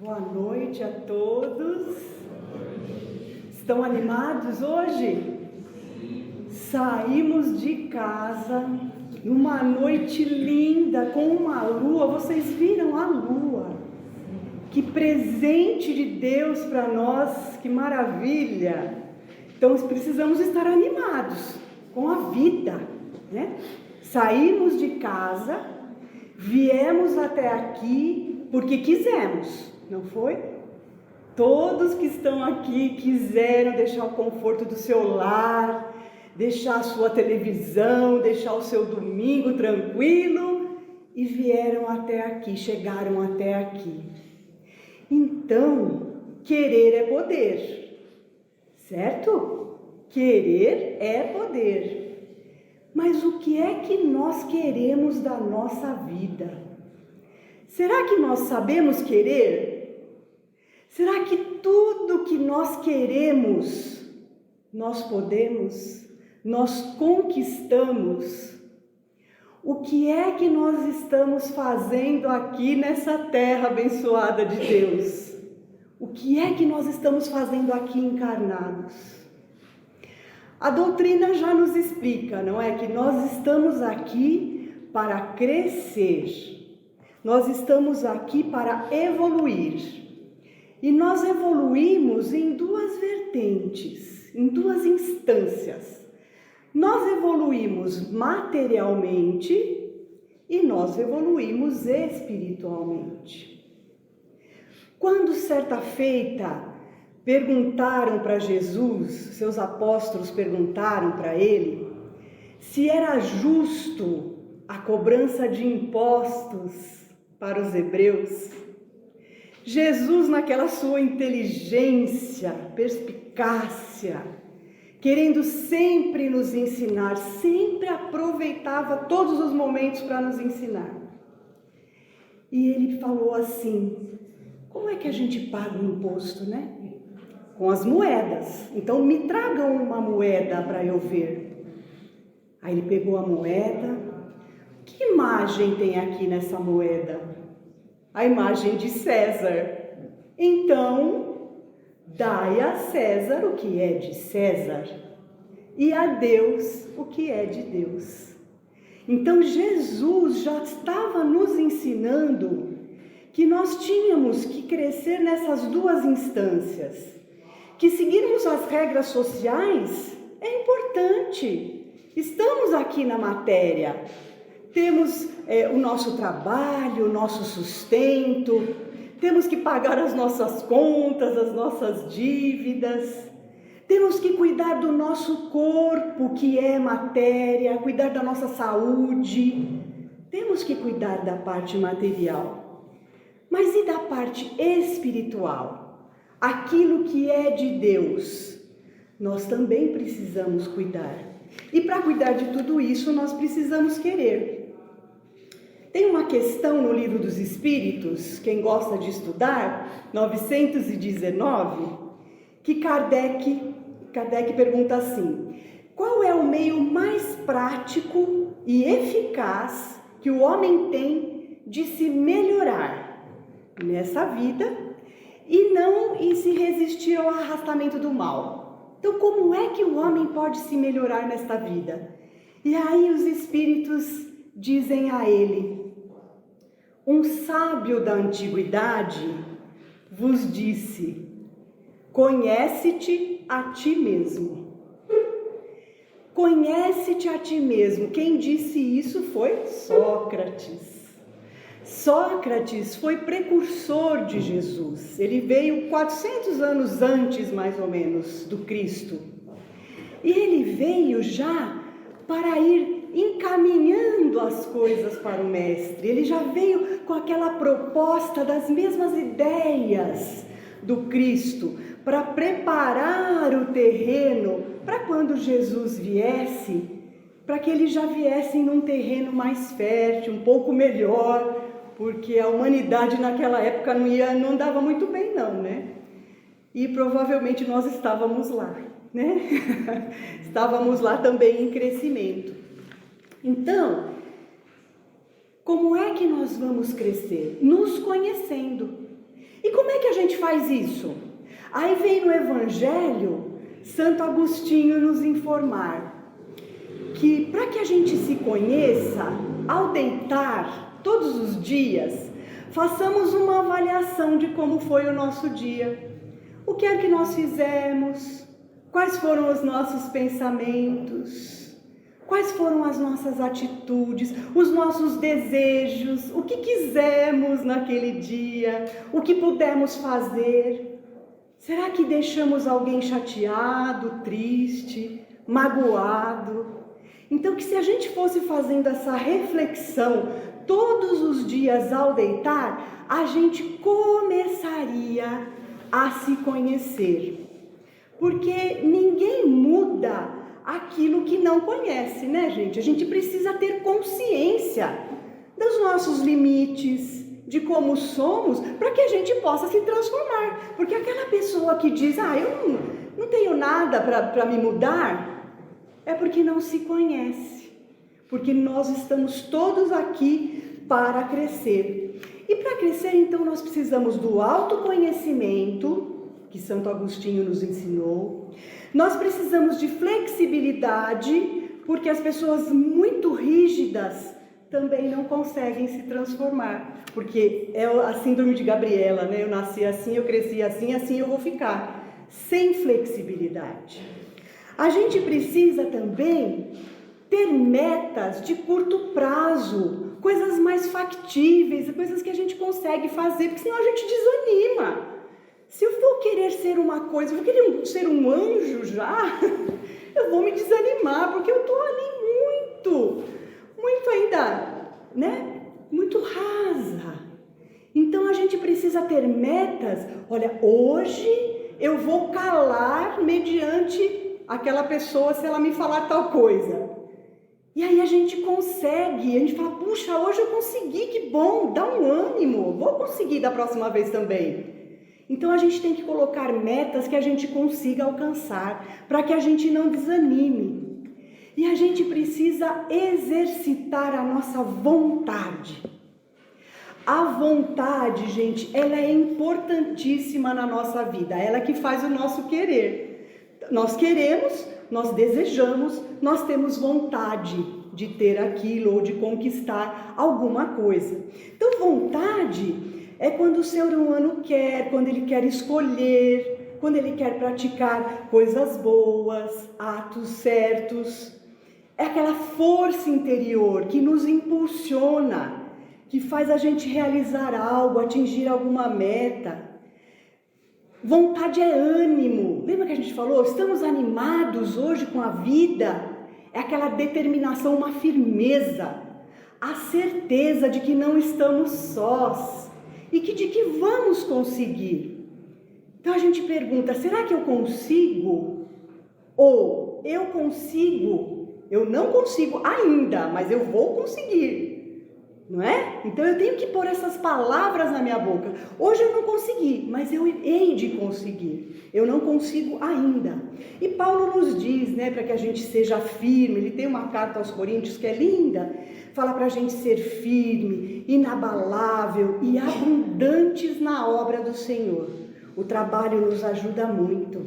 Boa noite a todos. Estão animados hoje? Saímos de casa numa noite linda com uma lua. Vocês viram a lua? Que presente de Deus para nós, que maravilha! Então precisamos estar animados com a vida, né? Saímos de casa, viemos até aqui porque quisemos, não foi? Todos que estão aqui quiseram deixar o conforto do seu lar, deixar a sua televisão, deixar o seu domingo tranquilo e vieram até aqui, chegaram até aqui. Então, querer é poder, certo? Querer é poder. Mas o que é que nós queremos da nossa vida? Será que nós sabemos querer? Será que tudo que nós queremos, nós podemos, nós conquistamos? O que é que nós estamos fazendo aqui nessa terra abençoada de Deus? O que é que nós estamos fazendo aqui encarnados? A doutrina já nos explica, não é? Que nós estamos aqui para crescer. Nós estamos aqui para evoluir. E nós evoluímos em duas vertentes, em duas instâncias. Nós evoluímos materialmente e nós evoluímos espiritualmente. Quando certa feita perguntaram para Jesus, seus apóstolos perguntaram para ele, se era justo a cobrança de impostos para os hebreus, Jesus, naquela sua inteligência, perspicácia, querendo sempre nos ensinar, sempre aproveitava todos os momentos para nos ensinar. E ele falou assim, como é que a gente paga o imposto, né? Com as moedas. Então me tragam uma moeda para eu ver. Aí ele pegou a moeda. Que imagem tem aqui nessa moeda? A imagem de César. Então, dai a César o que é de César e a Deus o que é de Deus. Então Jesus já estava nos ensinando que nós tínhamos que crescer nessas duas instâncias, que seguirmos as regras sociais é importante. Estamos aqui na matéria, temos o nosso trabalho, o nosso sustento, temos que pagar as nossas contas, as nossas dívidas, temos que cuidar do nosso corpo, que é matéria, cuidar da nossa saúde, temos que cuidar da parte material. Mas e da parte espiritual? Aquilo que é de Deus, nós também precisamos cuidar. E para cuidar de tudo isso, nós precisamos querer. Tem uma questão no Livro dos Espíritos, quem gosta de estudar, 919, que Kardec pergunta assim, qual é o meio mais prático e eficaz que o homem tem de se melhorar nessa vida e se resistir ao arrastamento do mal? Então, como é que o homem pode se melhorar nesta vida? E aí os Espíritos dizem a ele, um sábio da antiguidade vos disse, conhece-te a ti mesmo. Conhece-te a ti mesmo. Quem disse isso foi Sócrates. Sócrates foi precursor de Jesus. Ele veio 400 anos antes, mais ou menos, do Cristo. E ele veio já para ir encaminhando as coisas para o Mestre. Ele já veio com aquela proposta das mesmas ideias do Cristo, para preparar o terreno para quando Jesus viesse, para que ele já viesse num terreno mais fértil, um pouco melhor, porque a humanidade naquela época não andava muito bem não, né? E provavelmente nós estávamos lá, né? Estávamos lá também em crescimento. Então, como é que nós vamos crescer? Nos conhecendo. E como é gente faz isso? Aí vem no Evangelho Santo Agostinho nos informar que para que a gente se conheça, ao deitar todos os dias, façamos uma avaliação de como foi o nosso dia. O que é que nós fizemos? Quais foram os nossos pensamentos? Quais foram as nossas atitudes, os nossos desejos, o que quisemos naquele dia, o que pudemos fazer? Será que deixamos alguém chateado, triste, magoado? Então, que se a gente fosse fazendo essa reflexão todos os dias ao deitar, a gente começaria a se conhecer. Porque ninguém muda aquilo que não conhece, né, gente? A gente precisa ter consciência dos nossos limites, de como somos, para que a gente possa se transformar. Porque aquela pessoa que diz, eu não tenho nada para me mudar, é porque não se conhece. Porque nós estamos todos aqui para crescer. E para crescer, então, nós precisamos do autoconhecimento, que Santo Agostinho nos ensinou. Nós precisamos de flexibilidade, porque as pessoas muito rígidas também não conseguem se transformar, porque é a síndrome de Gabriela, né? Eu nasci assim, eu cresci assim, assim eu vou ficar. Sem flexibilidade. A gente precisa também ter metas de curto prazo, coisas mais factíveis, coisas que a gente consegue fazer, porque senão a gente desanima. Se eu for querer ser uma coisa, eu vou querer ser um anjo já, eu vou me desanimar, porque eu estou ali muito ainda, né? Muito rasa. Então a gente precisa ter metas. Olha, hoje eu vou calar mediante aquela pessoa se ela me falar tal coisa. E aí a gente consegue, a gente fala, puxa, hoje eu consegui, que bom, dá um ânimo, vou conseguir da próxima vez também. Então a gente tem que colocar metas que a gente consiga alcançar, para que a gente não desanime. E a gente precisa exercitar a nossa vontade. A vontade, gente, ela é importantíssima na nossa vida, ela que faz o nosso querer. Nós queremos, nós desejamos, nós temos vontade de ter aquilo ou de conquistar alguma coisa. Então vontade é quando o ser humano quer, quando ele quer escolher, quando ele quer praticar coisas boas, atos certos. É aquela força interior que nos impulsiona, que faz a gente realizar algo, atingir alguma meta. Vontade é ânimo. Lembra que a gente falou? Estamos animados hoje com a vida. É aquela determinação, uma firmeza, a certeza de que não estamos sós. E de que vamos conseguir. Então a gente pergunta, será que eu consigo? Ou eu consigo? Eu não consigo ainda, mas eu vou conseguir. Não é? Então eu tenho que pôr essas palavras na minha boca. Hoje eu não consegui, mas eu hei de conseguir. Eu não consigo ainda. E Paulo nos diz, né, para que a gente seja firme. Ele tem uma carta aos Coríntios que é linda. Fala para a gente ser firme, inabalável e abundantes na obra do Senhor. O trabalho nos ajuda muito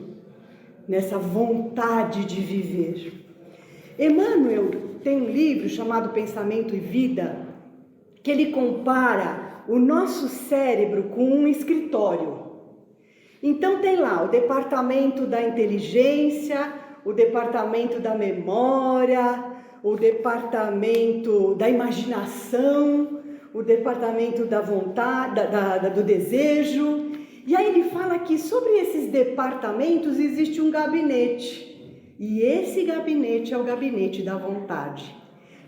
nessa vontade de viver. Emmanuel tem um livro chamado Pensamento e Vida, que ele compara o nosso cérebro com um escritório. Então tem lá o departamento da inteligência, o departamento da memória, o departamento da imaginação, o departamento da vontade, do desejo. E aí ele fala que sobre esses departamentos existe um gabinete. E esse gabinete é o gabinete da vontade.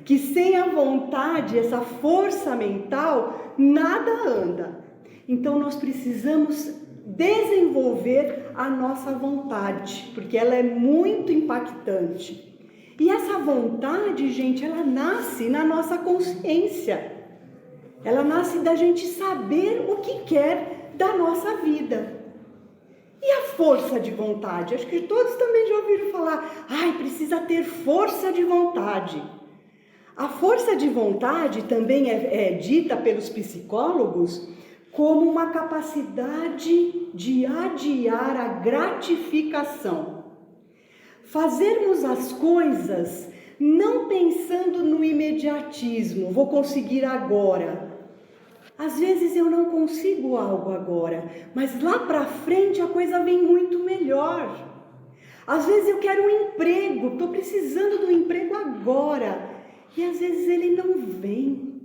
Que sem a vontade, essa força mental, nada anda. Então nós precisamos desenvolver a nossa vontade, porque ela é muito impactante. E essa vontade, gente, ela nasce na nossa consciência. Ela nasce da gente saber o que quer da nossa vida. E a força de vontade? Acho que todos também já ouviram falar, precisa ter força de vontade. A força de vontade também é dita pelos psicólogos como uma capacidade de adiar a gratificação. Fazermos as coisas não pensando no imediatismo, vou conseguir agora. Às vezes eu não consigo algo agora, mas lá para frente a coisa vem muito melhor. Às vezes eu quero um emprego, estou precisando do emprego agora, e às vezes ele não vem,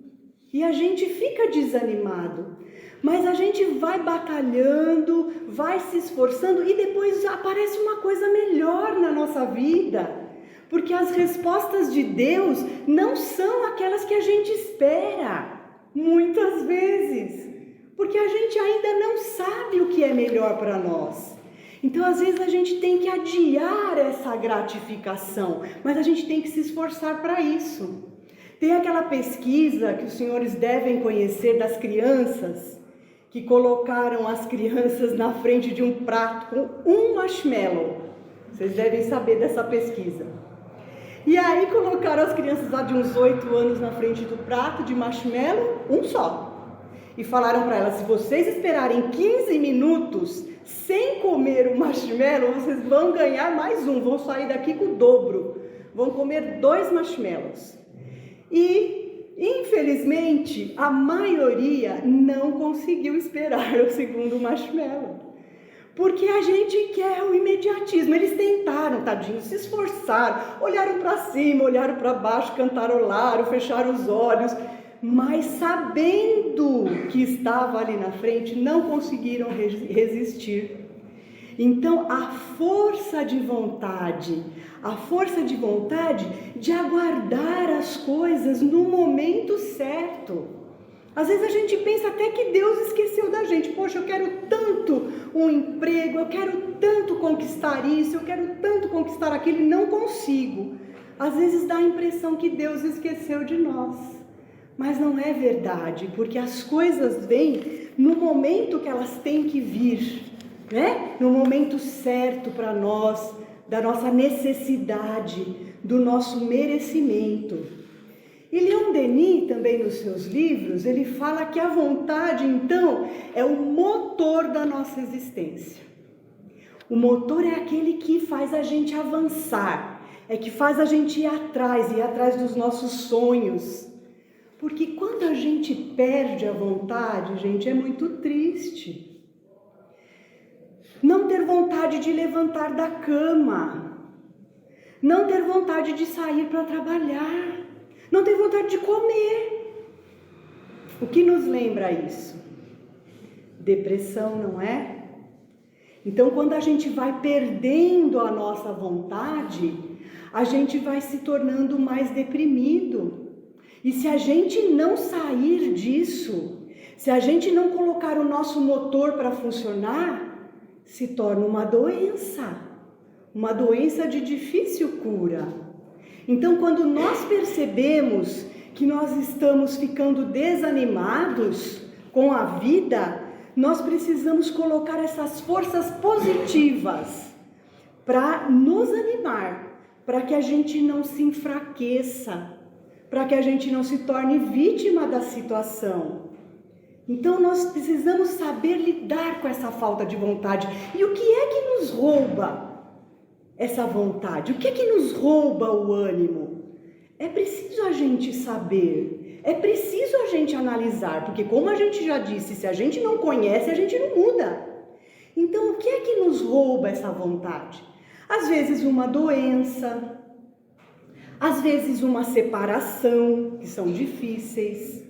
e a gente fica desanimado. Mas a gente vai batalhando, vai se esforçando e depois aparece uma coisa melhor na nossa vida. Porque as respostas de Deus não são aquelas que a gente espera, muitas vezes. Porque a gente ainda não sabe o que é melhor para nós. Então, às vezes, a gente tem que adiar essa gratificação, mas a gente tem que se esforçar para isso. Tem aquela pesquisa que os senhores devem conhecer das crianças, que colocaram as crianças na frente de um prato com um marshmallow. Vocês devem saber dessa pesquisa. E aí colocaram as crianças lá de uns 8 anos na frente do prato de marshmallow, um só. E falaram para elas, se vocês esperarem 15 minutos sem comer o marshmallow, vocês vão ganhar mais um, vão sair daqui com o dobro. Vão comer 2 marshmallows. E, infelizmente, a maioria não conseguiu esperar o segundo marshmallow. Porque a gente quer o imediatismo. Eles tentaram, tadinhos, se esforçaram, olharam para cima, olharam para baixo, cantarolaram, fecharam os olhos, mas sabendo que estava ali na frente, não conseguiram resistir. Então, a força de vontade de aguardar as coisas no momento certo. Às vezes a gente pensa até que Deus esqueceu da gente. Poxa, eu quero tanto um emprego, eu quero tanto conquistar isso, eu quero tanto conquistar aquilo e não consigo. Às vezes dá a impressão que Deus esqueceu de nós. Mas não é verdade, porque as coisas vêm no momento que elas têm que vir, né? No momento certo para nós, da nossa necessidade, do nosso merecimento. E Leon Denis, também nos seus livros, ele fala que a vontade, então, é o motor da nossa existência. O motor é aquele que faz a gente avançar, é que faz a gente ir atrás dos nossos sonhos. Porque quando a gente perde a vontade, gente, é muito triste. Não ter vontade de levantar da cama, não ter vontade de sair para trabalhar, não ter vontade de comer. O que nos lembra isso? Depressão, não é? Então, quando a gente vai perdendo a nossa vontade, a gente vai se tornando mais deprimido. E se a gente não sair disso, se a gente não colocar o nosso motor para funcionar, se torna uma doença de difícil cura. Então, quando nós percebemos que nós estamos ficando desanimados com a vida, nós precisamos colocar essas forças positivas para nos animar, para que a gente não se enfraqueça, para que a gente não se torne vítima da situação. Então, nós precisamos saber lidar com essa falta de vontade. E o que é que nos rouba essa vontade? O que é que nos rouba o ânimo? É preciso a gente saber, é preciso a gente analisar, porque como a gente já disse, se a gente não conhece, a gente não muda. Então, o que é que nos rouba essa vontade? Às vezes uma doença, às vezes uma separação, que são difíceis,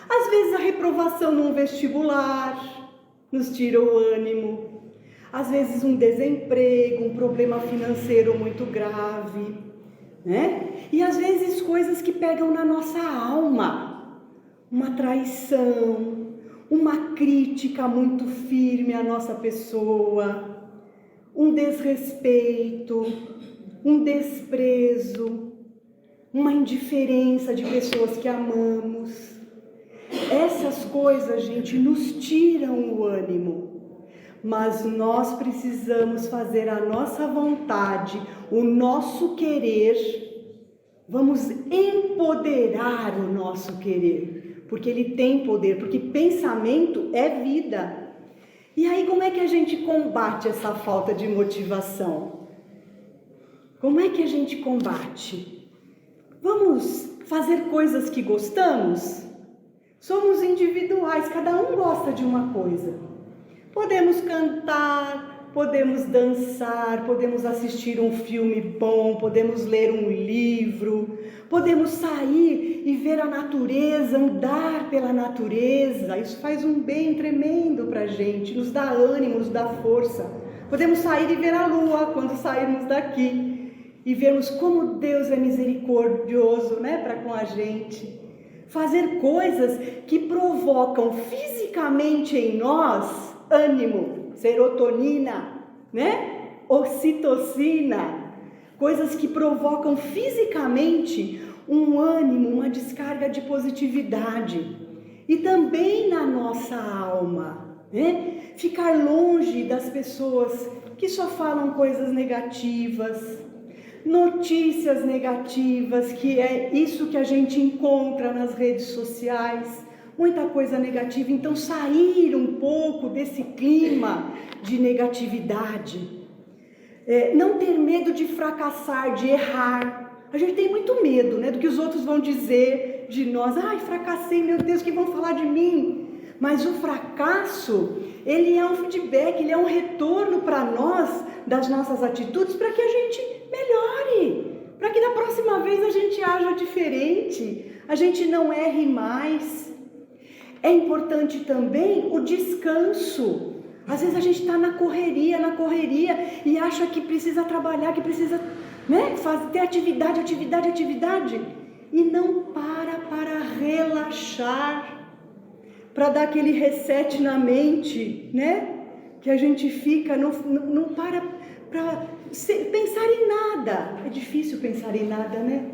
às vezes a reprovação num vestibular nos tira o ânimo, às vezes um desemprego, um problema financeiro muito grave, né? E às vezes coisas que pegam na nossa alma, uma traição, uma crítica muito firme à nossa pessoa, um desrespeito, um desprezo, uma indiferença de pessoas que amamos. Essas coisas, gente, nos tiram o ânimo. Mas nós precisamos fazer a nossa vontade, o nosso querer. Vamos empoderar o nosso querer, porque ele tem poder, porque pensamento é vida. E aí como é que a gente combate essa falta de motivação? Como é que a gente combate? Vamos fazer coisas que gostamos? Somos individuais, cada um gosta de uma coisa. Podemos cantar, podemos dançar, podemos assistir um filme bom, podemos ler um livro, podemos sair e ver a natureza, andar pela natureza. Isso faz um bem tremendo para a gente, nos dá ânimo, nos dá força. Podemos sair e ver a lua quando sairmos daqui e vermos como Deus é misericordioso, né, para com a gente. Fazer coisas que provocam fisicamente em nós ânimo, serotonina, né? Ocitocina, coisas que provocam fisicamente um ânimo, uma descarga de positividade. E também na nossa alma, né? Ficar longe das pessoas que só falam coisas negativas, notícias negativas, que é isso que a gente encontra nas redes sociais, muita coisa negativa. Então sair um pouco desse clima de negatividade, não ter medo de fracassar, de errar. A gente tem muito medo, né, do que os outros vão dizer de nós. Ai, fracassei, meu Deus, o que vão falar de mim? Mas o fracasso, ele é um feedback, ele é um retorno para nós das nossas atitudes, para que a gente melhore, para que da próxima vez a gente haja diferente, a gente não erre mais. É importante também o descanso. Às vezes a gente está na correria e acha que precisa trabalhar, que precisa, né, ter atividade, e não para relaxar, para dar aquele reset na mente, né? Que a gente fica, não para pensar em nada. É difícil pensar em nada, né?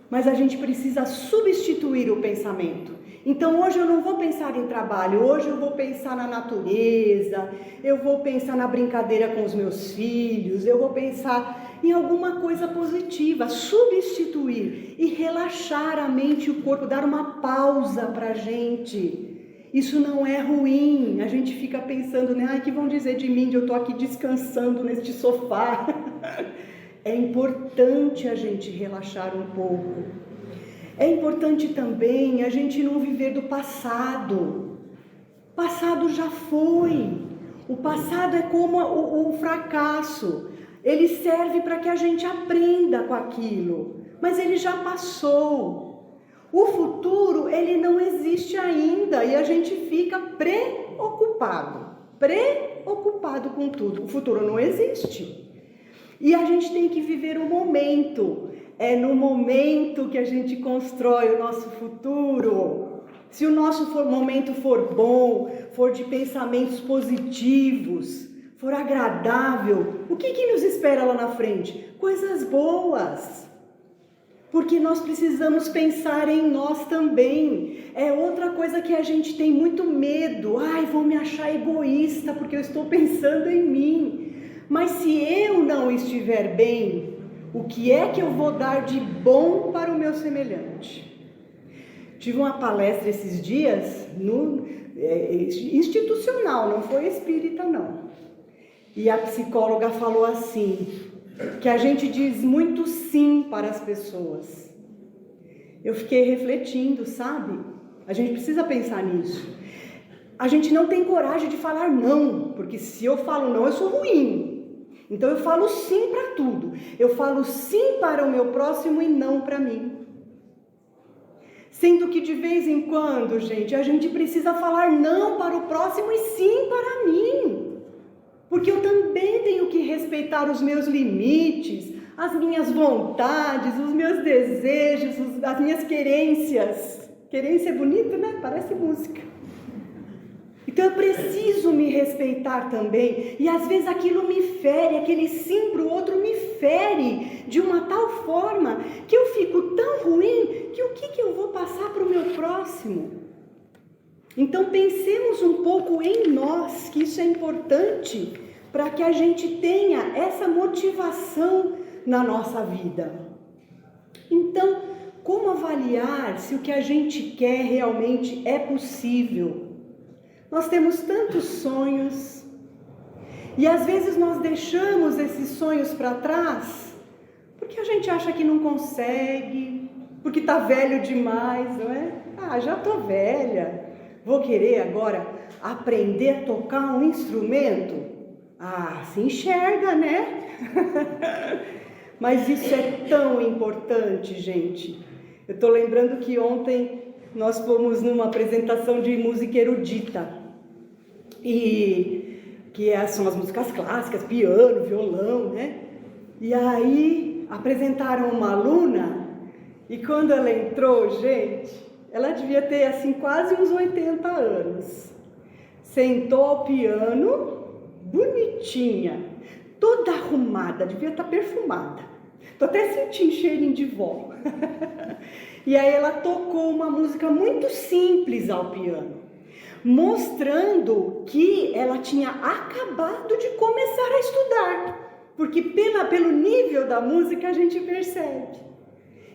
Mas a gente precisa substituir o pensamento. Então hoje eu não vou pensar em trabalho, hoje eu vou pensar na natureza, eu vou pensar na brincadeira com os meus filhos, eu vou pensar em alguma coisa positiva, substituir e relaxar a mente e o corpo, dar uma pausa para a gente. Isso não é ruim, a gente fica pensando, né? Ai, que vão dizer de mim, de eu estou aqui descansando neste sofá. É importante a gente relaxar um pouco. É importante também a gente não viver do passado. O passado já foi. O passado é como o fracasso. Ele serve para que a gente aprenda com aquilo, mas ele já passou. O futuro, ele não existe ainda e a gente fica preocupado com tudo. O futuro não existe. E a gente tem que viver o momento. É no momento que a gente constrói o nosso futuro. Se o nosso momento for bom, for de pensamentos positivos, for agradável, o que nos espera lá na frente? Coisas boas. Porque nós precisamos pensar em nós também. É outra coisa que a gente tem muito medo. Ai, vou me achar egoísta porque eu estou pensando em mim. Mas se eu não estiver bem, o que é que eu vou dar de bom para o meu semelhante? Tive uma palestra esses dias, institucional, não foi espírita não. E a psicóloga falou assim, que a gente diz muito sim para as pessoas. Eu fiquei refletindo, sabe? A gente precisa pensar nisso. A gente não tem coragem de falar não, porque se eu falo não, eu sou ruim. Então eu falo sim para tudo. Eu falo sim para o meu próximo e não para mim. Sendo que de vez em quando, gente, a gente precisa falar não para o próximo e sim para mim. Porque eu também tenho que respeitar os meus limites, as minhas vontades, os meus desejos, as minhas querências. Querência é bonito, né? Parece música. Então eu preciso me respeitar também. E às vezes aquilo me fere, aquele sim para o outro me fere de uma tal forma que eu fico tão ruim que o que eu vou passar para o meu próximo? Então pensemos um pouco em nós, que isso é importante para que a gente tenha essa motivação na nossa vida. Então, como avaliar se o que a gente quer realmente é possível? Nós temos tantos sonhos e às vezes nós deixamos esses sonhos para trás porque a gente acha que não consegue, porque está velho demais, não é? Já estou velha, vou querer agora aprender a tocar um instrumento? Se enxerga, né? Mas isso é tão importante, gente. Eu estou lembrando que ontem nós fomos numa apresentação de música erudita, são as músicas clássicas, piano, violão, né? E aí apresentaram uma aluna, e quando ela entrou, gente, ela devia ter assim quase uns 80 anos. Sentou ao piano, bonitinha, toda arrumada, devia estar perfumada. Tô até sentindo cheirinho de vó. E aí ela tocou uma música muito simples ao piano, mostrando que ela tinha acabado de começar a estudar, porque pelo nível da música a gente percebe.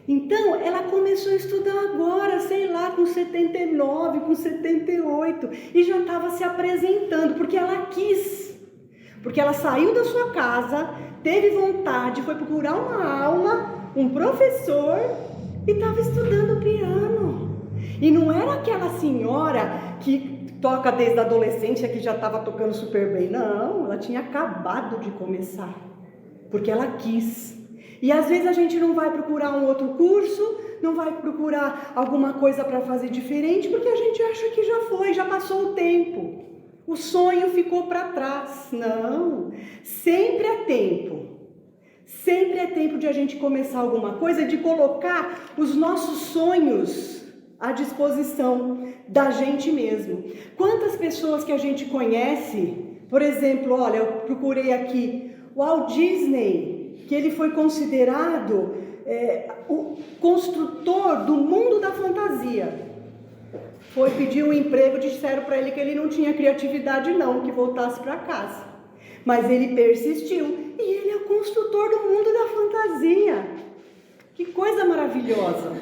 Então ela começou a estudar agora, sei lá, com 79, com 78, e já estava se apresentando, porque ela quis, porque ela saiu da sua casa, teve vontade, foi procurar uma aula, um professor, e estava estudando piano. E não era aquela senhora que toca desde a adolescência, que já estava tocando super bem. Não, ela tinha acabado de começar, porque ela quis. E às vezes a gente não vai procurar um outro curso, não vai procurar alguma coisa para fazer diferente, porque a gente acha que já foi, já passou o tempo. O sonho ficou para trás. Não, sempre é tempo. Sempre é tempo de a gente começar alguma coisa, de colocar os nossos sonhos à disposição da gente mesmo. Quantas pessoas que a gente conhece, por exemplo, olha, eu procurei aqui, o Walt Disney, que ele foi considerado o construtor do mundo da fantasia. Foi pedir um emprego, disseram para ele que ele não tinha criatividade não, que voltasse para casa. Mas ele persistiu e ele é o construtor do mundo da fantasia. Que coisa maravilhosa!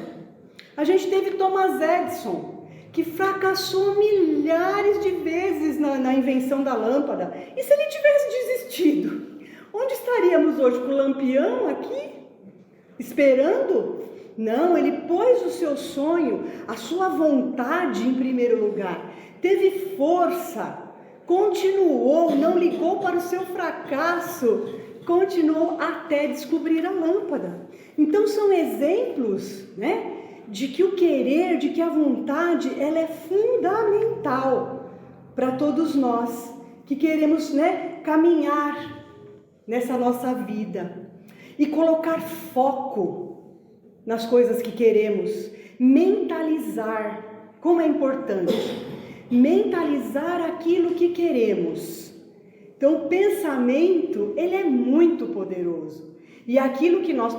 A gente teve Thomas Edison, que fracassou milhares de vezes na invenção da lâmpada. E se ele tivesse desistido? Onde estaríamos hoje? Com o lampião aqui? Esperando? Não, ele pôs o seu sonho, a sua vontade em primeiro lugar. Teve força. Continuou, não ligou para o seu fracasso, continuou até descobrir a lâmpada. Então são exemplos, né, de que o querer, de que a vontade, ela é fundamental para todos nós que queremos, né, caminhar nessa nossa vida e colocar foco nas coisas que queremos, mentalizar, como é importante. Mentalizar aquilo que queremos. Então o pensamento, ele é muito poderoso. E aquilo que nós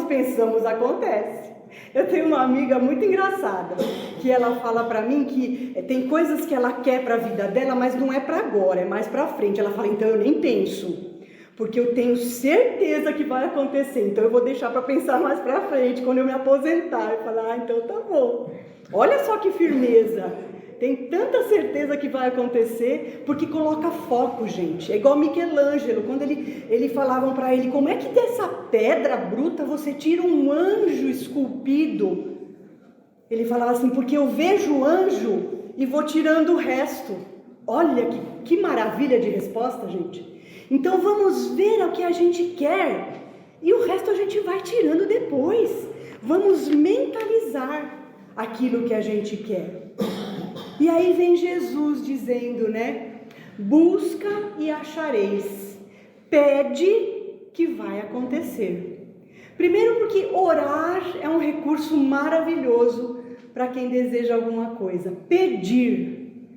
pensamos acontece. Eu tenho uma amiga muito engraçada, que ela fala pra mim que tem coisas que ela quer pra vida dela, mas não é pra agora, é mais pra frente. Ela fala, então eu nem penso, porque eu tenho certeza que vai acontecer, então eu vou deixar pra pensar mais pra frente, quando eu me aposentar. Eu falo, então tá bom. Olha só que firmeza, tem tanta certeza que vai acontecer, porque coloca foco, gente. É igual Michelangelo, quando ele falavam para ele, como é que dessa pedra bruta você tira um anjo esculpido? Ele falava assim, porque eu vejo o anjo e vou tirando o resto. Olha que maravilha de resposta, gente. Então vamos ver o que a gente quer e o resto a gente vai tirando depois. Vamos mentalizar aquilo que a gente quer. E aí vem Jesus dizendo, né? Busca e achareis. Pede que vai acontecer. Primeiro porque orar é um recurso maravilhoso para quem deseja alguma coisa. Pedir.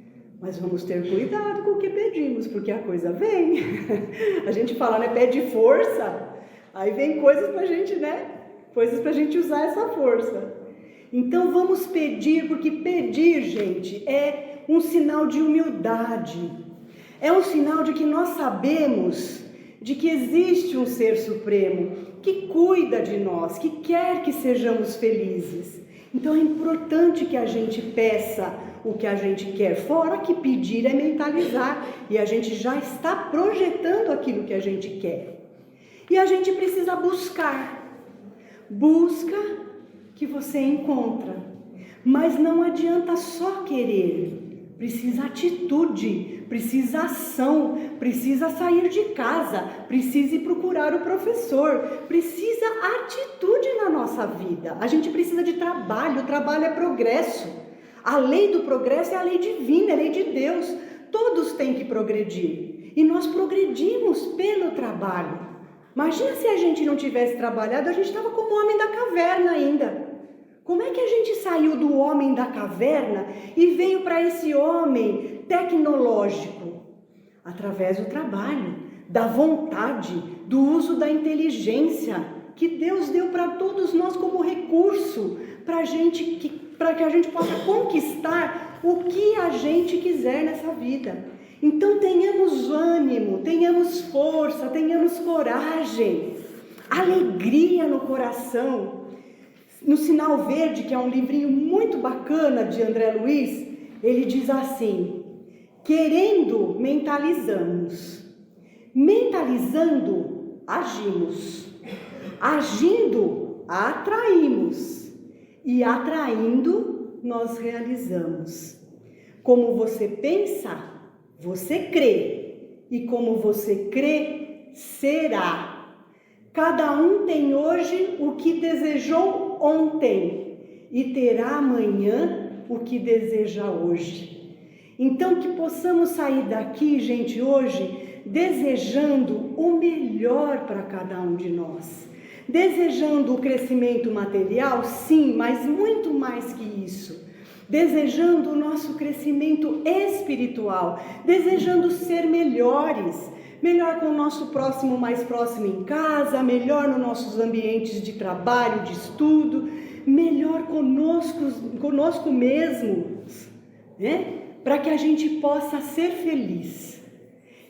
Mas vamos ter cuidado com o que pedimos, porque a coisa vem. A gente fala, né? Pede força. Aí vem coisas pra gente, né? Coisas pra gente usar essa força. Então vamos pedir, porque pedir, gente, é um sinal de humildade. É um sinal de que nós sabemos de que existe um ser supremo, que cuida de nós, que quer que sejamos felizes. Então é importante que a gente peça o que a gente quer, fora que pedir é mentalizar, e a gente já está projetando aquilo que a gente quer. E a gente precisa buscar. Busca que você encontra. Mas não adianta só querer. Precisa atitude, precisa ação, precisa sair de casa, precisa ir procurar o professor, precisa atitude na nossa vida. A gente precisa de trabalho, o trabalho é progresso. A lei do progresso é a lei divina, é a lei de Deus. Todos têm que progredir. E nós progredimos pelo trabalho. Imagina se a gente não tivesse trabalhado, a gente estava como o homem da caverna ainda. Como é que a gente saiu do homem da caverna e veio para esse homem tecnológico? Através do trabalho, da vontade, do uso da inteligência que Deus deu para todos nós como recurso para que a gente possa conquistar o que a gente quiser nessa vida. Então tenhamos ânimo, tenhamos força, tenhamos coragem, alegria no coração. No Sinal Verde, que é um livrinho muito bacana de André Luiz, ele diz assim: querendo, mentalizamos. Mentalizando, agimos. Agindo, atraímos. E atraindo, nós realizamos. Como você pensa, você crê. E como você crê, será. Cada um tem hoje o que desejou ontem e terá amanhã o que deseja hoje. Então que possamos sair daqui, gente, hoje, desejando o melhor para cada um de nós. Desejando o crescimento material, sim, mas muito mais que isso. Desejando o nosso crescimento espiritual, desejando ser melhores. Melhor com o nosso próximo, mais próximo em casa, melhor nos nossos ambientes de trabalho, de estudo, melhor conosco mesmos, né? Para que a gente possa ser feliz.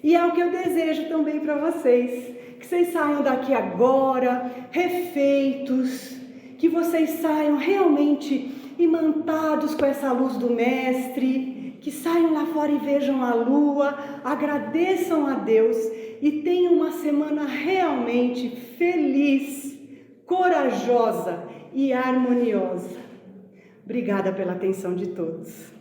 E é o que eu desejo também para vocês, que vocês saiam daqui agora, refeitos, que vocês saiam realmente imantados com essa luz do Mestre, que saiam lá fora e vejam a lua, agradeçam a Deus e tenham uma semana realmente feliz, corajosa e harmoniosa. Obrigada pela atenção de todos.